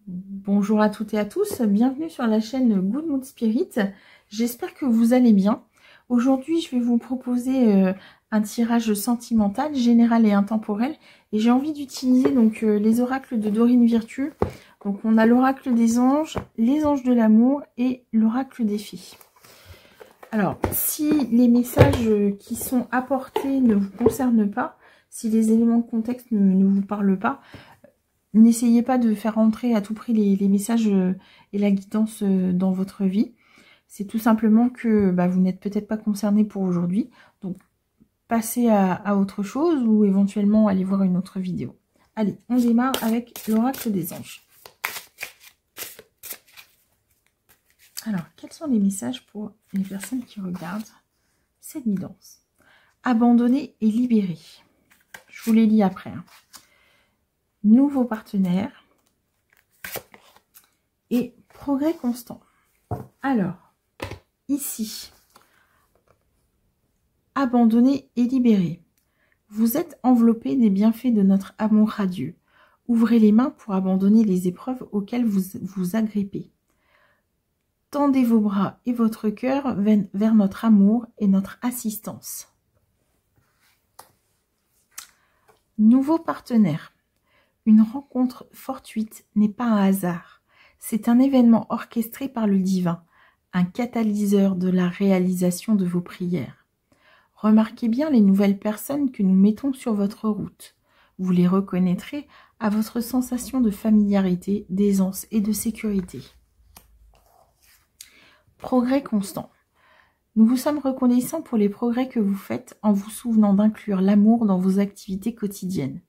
Bonjour à toutes et à tous, bienvenue sur la chaîne Good Mood Spirit. J'espère que vous allez bien. Aujourd'hui, je vais vous proposer un tirage sentimental, général et intemporel. Et j'ai envie d'utiliser donc les oracles de Dorine Virtue. Donc on a l'oracle des anges, les anges de l'amour et l'oracle des filles. Alors, si les messages qui sont apportés ne vous concernent pas, si les éléments de contexte ne vous parlent pas, n'essayez pas de faire entrer à tout prix les messages et la guidance dans votre vie. C'est tout simplement que vous n'êtes peut-être pas concerné pour aujourd'hui. Donc, passez à autre chose ou éventuellement allez voir une autre vidéo. Allez, on démarre avec l'oracle des anges. Alors, quels sont les messages pour les personnes qui regardent cette guidance? Abandonner et libérer. Je vous les lis après. Nouveau partenaire et progrès constant. Alors, ici, abandonner et libérer. Vous êtes enveloppé des bienfaits de notre amour radieux. Ouvrez les mains pour abandonner les épreuves auxquelles vous vous agrippez. Tendez vos bras et votre cœur vers notre amour et notre assistance. Nouveau partenaire. Une rencontre fortuite n'est pas un hasard. C'est un événement orchestré par le divin, un catalyseur de la réalisation de vos prières. Remarquez bien les nouvelles personnes que nous mettons sur votre route. Vous les reconnaîtrez à votre sensation de familiarité, d'aisance et de sécurité. Progrès constant. Nous vous sommes reconnaissants pour les progrès que vous faites en vous souvenant d'inclure l'amour dans vos activités quotidiennes.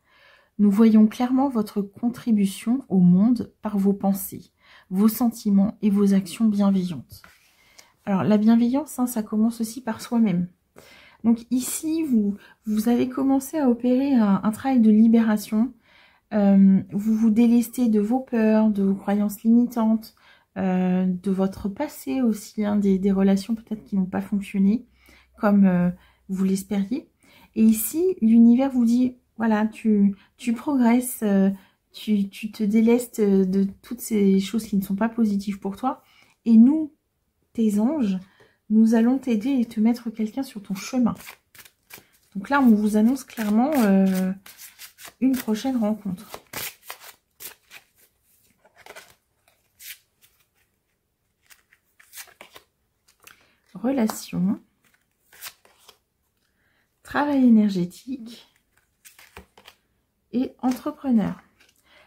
Nous voyons clairement votre contribution au monde par vos pensées, vos sentiments et vos actions bienveillantes. Alors, la bienveillance, ça commence aussi par soi-même. Donc ici, vous avez commencé à opérer un travail de libération. Vous vous délestez de vos peurs, de vos croyances limitantes, de votre passé aussi, des relations peut-être qui n'ont pas fonctionné comme vous l'espériez. Et ici, l'univers vous dit... Voilà, tu progresses, tu te délestes de toutes ces choses qui ne sont pas positives pour toi. Et nous, tes anges, nous allons t'aider et te mettre quelqu'un sur ton chemin. Donc là, on vous annonce clairement une prochaine rencontre. Relation. Travail énergétique. Et entrepreneur.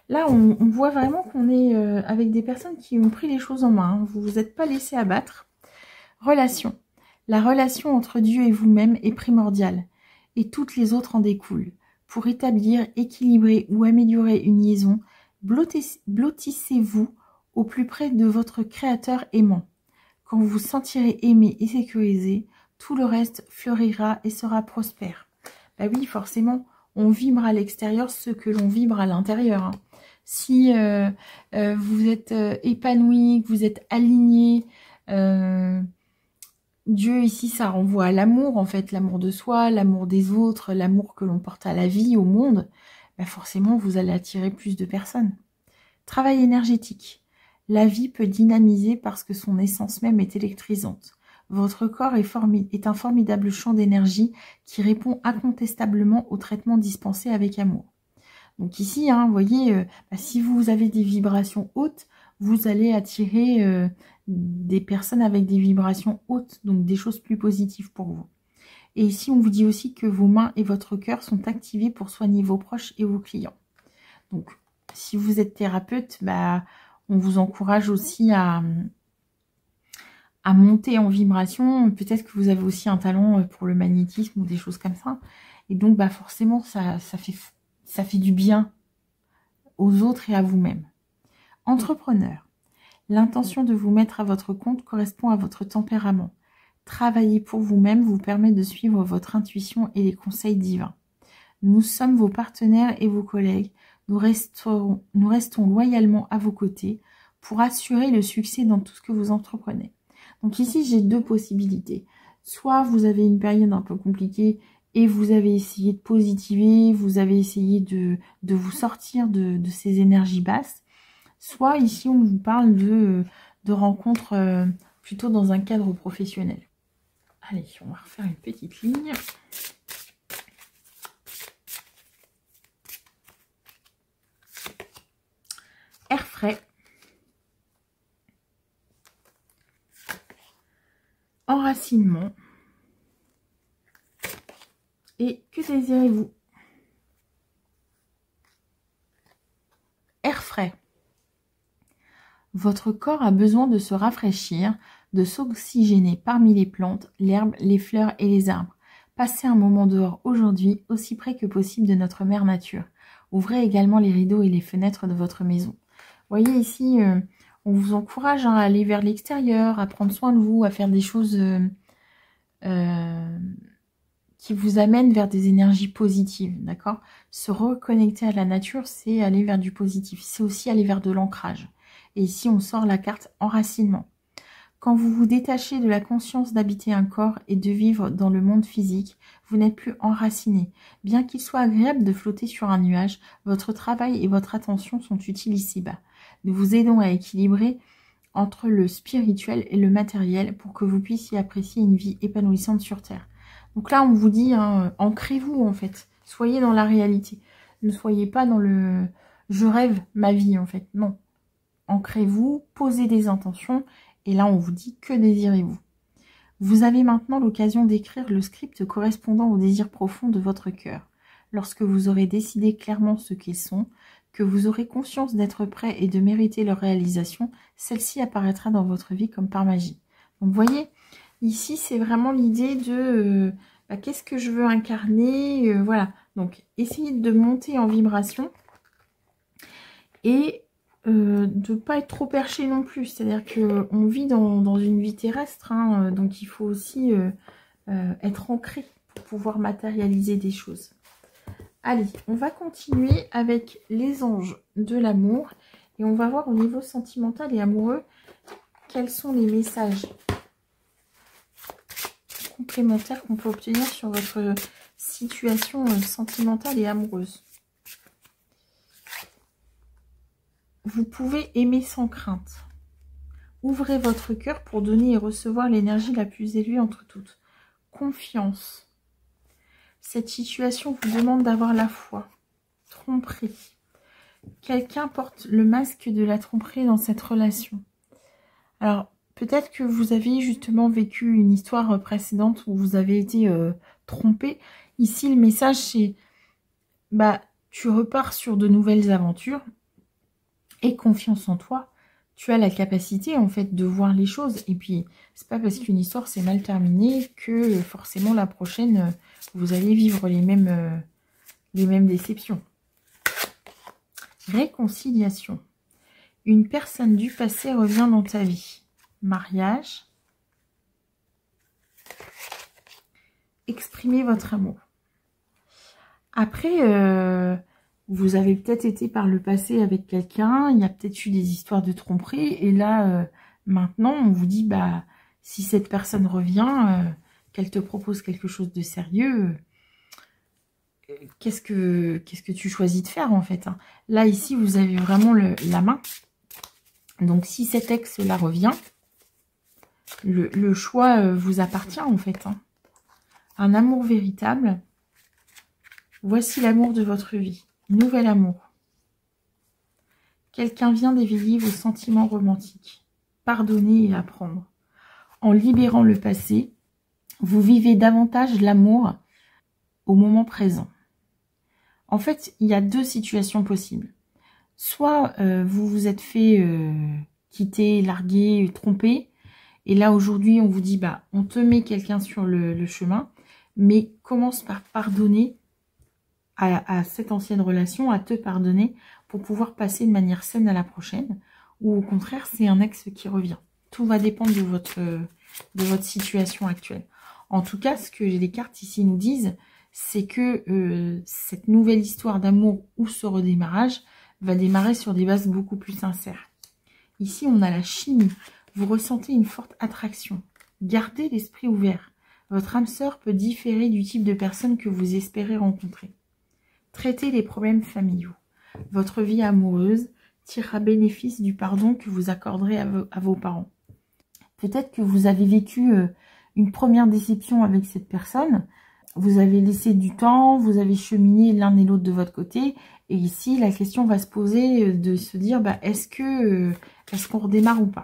Là, on voit vraiment qu'on est avec des personnes qui ont pris les choses en main. Vous ne vous êtes pas laissé abattre. Relation. La relation entre Dieu et vous-même est primordiale et toutes les autres en découlent. Pour établir, équilibrer ou améliorer une liaison, blottissez-vous au plus près de votre créateur aimant. Quand vous vous sentirez aimé et sécurisé, tout le reste fleurira et sera prospère. Bah oui, forcément, on vibre à l'extérieur ce que l'on vibre à l'intérieur. Si vous êtes épanoui, que vous êtes aligné, Dieu ici, ça renvoie à l'amour, en fait, l'amour de soi, l'amour des autres, l'amour que l'on porte à la vie, au monde, bah forcément, vous allez attirer plus de personnes. Travail énergétique. La vie peut dynamiser parce que son essence même est électrisante. Votre corps est un formidable champ d'énergie qui répond incontestablement au traitement dispensé avec amour. Donc ici, vous voyez, si vous avez des vibrations hautes, vous allez attirer des personnes avec des vibrations hautes, donc des choses plus positives pour vous. Et ici, on vous dit aussi que vos mains et votre cœur sont activés pour soigner vos proches et vos clients. Donc, si vous êtes thérapeute, on vous encourage aussi à monter en vibration. Peut-être que vous avez aussi un talent pour le magnétisme ou des choses comme ça. Et donc, forcément, ça fait du bien aux autres et à vous-même. Entrepreneur. L'intention de vous mettre à votre compte correspond à votre tempérament. Travailler pour vous-même vous permet de suivre votre intuition et les conseils divins. Nous sommes vos partenaires et vos collègues. Nous restons loyalement à vos côtés pour assurer le succès dans tout ce que vous entreprenez. Donc ici, j'ai deux possibilités. Soit vous avez une période un peu compliquée et vous avez essayé de positiver, vous avez essayé de vous sortir de ces énergies basses. Soit ici, on vous parle de rencontres plutôt dans un cadre professionnel. Allez, on va refaire une petite ligne. Air frais. Enracinement. Et que désirez-vous? Air frais. Votre corps a besoin de se rafraîchir, de s'oxygéner parmi les plantes, l'herbe, les fleurs et les arbres. Passez un moment dehors aujourd'hui, aussi près que possible de notre mère nature. Ouvrez également les rideaux et les fenêtres de votre maison. Vous voyez ici, on vous encourage à aller vers l'extérieur, à prendre soin de vous, à faire des choses qui vous amènent vers des énergies positives, d'accord? Se reconnecter à la nature, c'est aller vers du positif. C'est aussi aller vers de l'ancrage. Et ici, on sort la carte enracinement. Quand vous vous détachez de la conscience d'habiter un corps et de vivre dans le monde physique, vous n'êtes plus enraciné. Bien qu'il soit agréable de flotter sur un nuage, votre travail et votre attention sont utiles ici-bas. Nous vous aidons à équilibrer entre le spirituel et le matériel pour que vous puissiez apprécier une vie épanouissante sur Terre. Donc là, on vous dit, hein, ancrez-vous en fait. Soyez dans la réalité. Ne soyez pas dans le « je rêve ma vie » en fait. Non. Ancrez-vous, posez des intentions. Et là, on vous dit « que désirez-vous » Vous avez maintenant l'occasion d'écrire le script correspondant aux désirs profonds de votre cœur. Lorsque vous aurez décidé clairement ce qu'ils sont, que vous aurez conscience d'être prêt et de mériter leur réalisation, celle-ci apparaîtra dans votre vie comme par magie. Donc, vous voyez, ici, c'est vraiment l'idée de qu'est-ce que je veux incarner, voilà. Donc, essayez de monter en vibration et de ne pas être trop perché non plus. C'est-à-dire qu'on vit dans une vie terrestre, hein, donc il faut aussi être ancré pour pouvoir matérialiser des choses. Allez, on va continuer avec les anges de l'amour et on va voir au niveau sentimental et amoureux quels sont les messages complémentaires qu'on peut obtenir sur votre situation sentimentale et amoureuse. Vous pouvez aimer sans crainte. Ouvrez votre cœur pour donner et recevoir l'énergie la plus élevée entre toutes. Confiance. Cette situation vous demande d'avoir la foi. Tromperie. Quelqu'un porte le masque de la tromperie dans cette relation. Alors, peut-être que vous avez justement vécu une histoire précédente où vous avez été trompé. Ici, le message, c'est tu repars sur de nouvelles aventures. Et confiance en toi, tu as la capacité en fait de voir les choses. Et puis, c'est pas parce qu'une histoire s'est mal terminée que forcément la prochaine, vous allez vivre les mêmes déceptions. Réconciliation. Une personne du passé revient dans ta vie. Mariage. Exprimez votre amour. Après, vous avez peut-être été par le passé avec quelqu'un, il y a peut-être eu des histoires de tromperie, et là, maintenant, on vous dit, si cette personne revient, qu'elle te propose quelque chose de sérieux, qu'est-ce que tu choisis de faire, en fait, hein? Là, ici, vous avez vraiment la main. Donc, si cet ex-là revient, le choix vous appartient, en fait, hein. Un amour véritable. Voici l'amour de votre vie. Nouvel amour. Quelqu'un vient d'éveiller vos sentiments romantiques. Pardonner et apprendre. En libérant le passé, vous vivez davantage l'amour au moment présent. En fait, il y a deux situations possibles. Soit vous vous êtes fait quitter, larguer, tromper. Et là, aujourd'hui, on vous dit, on te met quelqu'un sur le chemin. Mais commence par pardonner à cette ancienne relation, à te pardonner pour pouvoir passer de manière saine à la prochaine, ou au contraire, c'est un ex qui revient. Tout va dépendre de votre situation actuelle. En tout cas, ce que les cartes ici nous disent, c'est que cette nouvelle histoire d'amour ou ce redémarrage va démarrer sur des bases beaucoup plus sincères. Ici, on a la chimie. Vous ressentez une forte attraction. Gardez l'esprit ouvert. Votre âme sœur peut différer du type de personne que vous espérez rencontrer. Traitez les problèmes familiaux. Votre vie amoureuse tirera bénéfice du pardon que vous accorderez à vos parents. Peut-être que vous avez vécu une première déception avec cette personne. Vous avez laissé du temps, vous avez cheminé l'un et l'autre de votre côté. Et ici, la question va se poser de se dire, est-ce qu'on redémarre ou pas?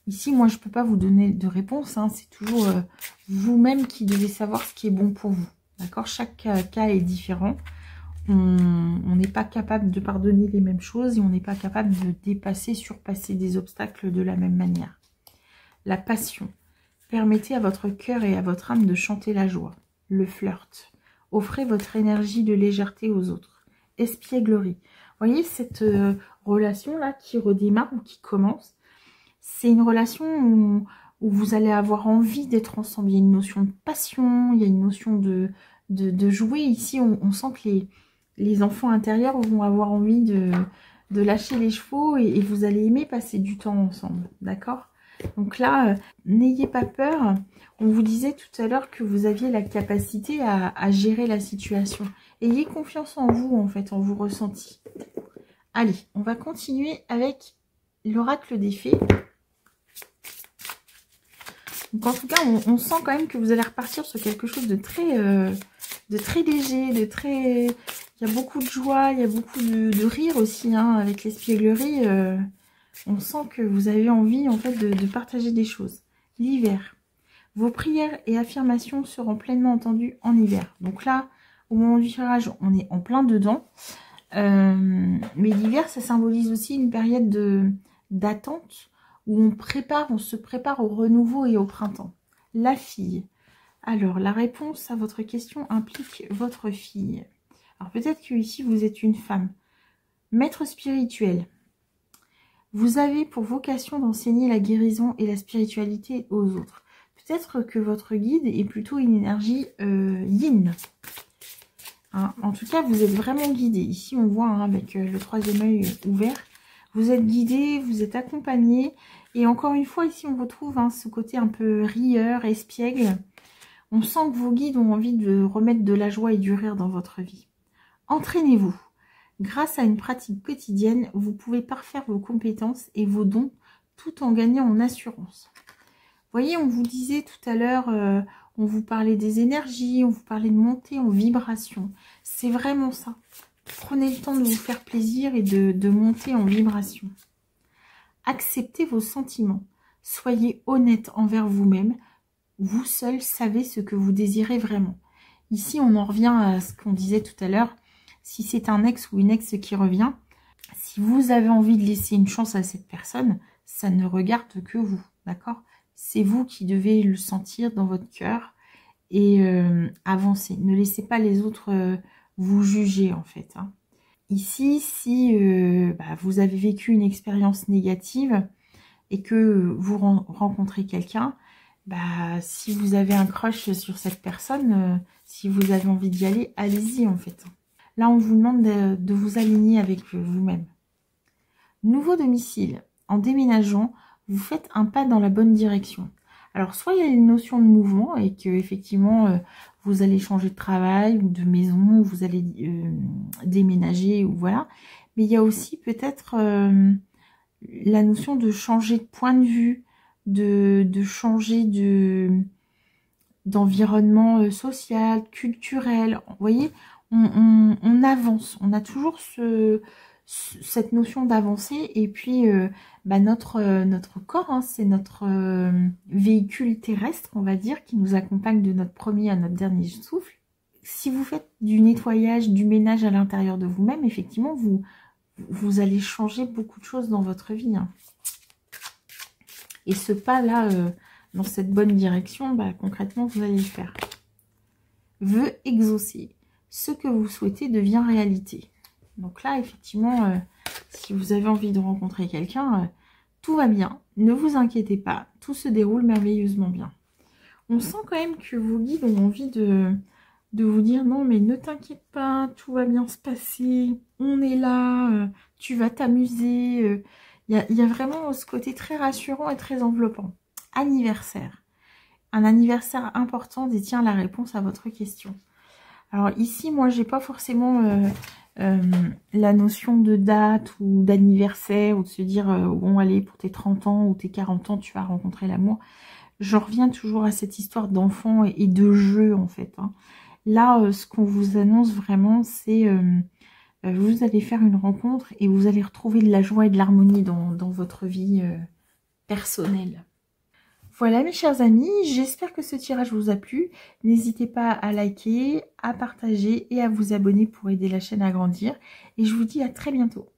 Ici, moi, je ne peux pas vous donner de réponse. Hein. C'est toujours vous-même qui devez savoir ce qui est bon pour vous. D'accord? Chaque cas est différent. On n'est pas capable de pardonner les mêmes choses et on n'est pas capable de dépasser, surpasser des obstacles de la même manière. La passion. Permettez à votre cœur et à votre âme de chanter la joie. Le flirt. Offrez votre énergie de légèreté aux autres. Espièglerie. Vous voyez cette relation-là qui redémarre ou qui commence? C'est une relation où vous allez avoir envie d'être ensemble. Il y a une notion de passion, il y a une notion de jouer. Ici, on sent que les enfants intérieurs vont avoir envie de lâcher les chevaux et vous allez aimer passer du temps ensemble. D'accord? Donc là, n'ayez pas peur. On vous disait tout à l'heure que vous aviez la capacité à gérer la situation. Ayez confiance en vous, en fait, en vos ressentis. Allez, on va continuer avec l'oracle des fées. Donc en tout cas, on sent quand même que vous allez repartir sur quelque chose de très léger, de très... Il y a beaucoup de joie, il y a beaucoup de rire aussi, hein, avec l'espièglerie. On sent que vous avez envie, en fait, de partager des choses. L'hiver. Vos prières et affirmations seront pleinement entendues en hiver. Donc là, au moment du tirage, on est en plein dedans. Mais l'hiver, ça symbolise aussi une période d'attente où on se prépare au renouveau et au printemps. La fille. Alors, la réponse à votre question implique votre fille. Alors, peut-être que ici, vous êtes une femme. Maître spirituel. Vous avez pour vocation d'enseigner la guérison et la spiritualité aux autres. Peut-être que votre guide est plutôt une énergie yin. Hein, en tout cas, vous êtes vraiment guidé. Ici, on voit avec le troisième œil ouvert. Vous êtes guidé, vous êtes accompagné. Et encore une fois, ici, on retrouve ce côté un peu rieur, espiègle. On sent que vos guides ont envie de remettre de la joie et du rire dans votre vie. Entraînez-vous. Grâce à une pratique quotidienne, vous pouvez parfaire vos compétences et vos dons tout en gagnant en assurance. Vous voyez, on vous disait tout à l'heure, on vous parlait des énergies, on vous parlait de monter en vibration. C'est vraiment ça. Prenez le temps de vous faire plaisir et de monter en vibration. Acceptez vos sentiments. Soyez honnête envers vous-même. Vous seul savez ce que vous désirez vraiment. Ici, on en revient à ce qu'on disait tout à l'heure. Si c'est un ex ou une ex qui revient, si vous avez envie de laisser une chance à cette personne, ça ne regarde que vous, d'accord? C'est vous qui devez le sentir dans votre cœur et avancer. Ne laissez pas les autres vous juger, en fait. Hein. Ici, si vous avez vécu une expérience négative et que vous rencontrez quelqu'un, si vous avez un crush sur cette personne, si vous avez envie d'y aller, allez-y, en fait. Là, on vous demande de vous aligner avec vous-même. Nouveau domicile. En déménageant, vous faites un pas dans la bonne direction. Alors, soit il y a une notion de mouvement et que effectivement vous allez changer de travail ou de maison, ou vous allez déménager, ou voilà. Mais il y a aussi peut-être la notion de changer de point de vue, de changer d'environnement social, culturel. Vous voyez, on avance. On a toujours cette notion d'avancer et puis notre corps, hein, c'est notre véhicule terrestre, on va dire, qui nous accompagne de notre premier à notre dernier souffle. Si vous faites du nettoyage, du ménage à l'intérieur de vous-même, effectivement, vous allez changer beaucoup de choses dans votre vie. Hein. Et ce pas-là, dans cette bonne direction, concrètement, vous allez le faire. Vœu exaucé. Ce que vous souhaitez devient réalité. Donc là, effectivement, si vous avez envie de rencontrer quelqu'un, tout va bien. Ne vous inquiétez pas, tout se déroule merveilleusement bien. On sent quand même que vos guides ont envie de vous dire non, mais ne t'inquiète pas, tout va bien se passer, on est là, tu vas t'amuser. Il y a vraiment ce côté très rassurant et très enveloppant. Anniversaire. Un anniversaire important détient la réponse à votre question. Alors ici, moi, j'ai pas forcément La notion de date ou d'anniversaire, ou de se dire, bon allez, pour tes 30 ans ou tes 40 ans, tu vas rencontrer l'amour. Je reviens toujours à cette histoire d'enfant et de jeu, en fait. Hein. Là, ce qu'on vous annonce vraiment, c'est vous allez faire une rencontre et vous allez retrouver de la joie et de l'harmonie dans votre vie personnelle. Voilà mes chers amis, j'espère que ce tirage vous a plu. N'hésitez pas à liker, à partager et à vous abonner pour aider la chaîne à grandir. Et je vous dis à très bientôt.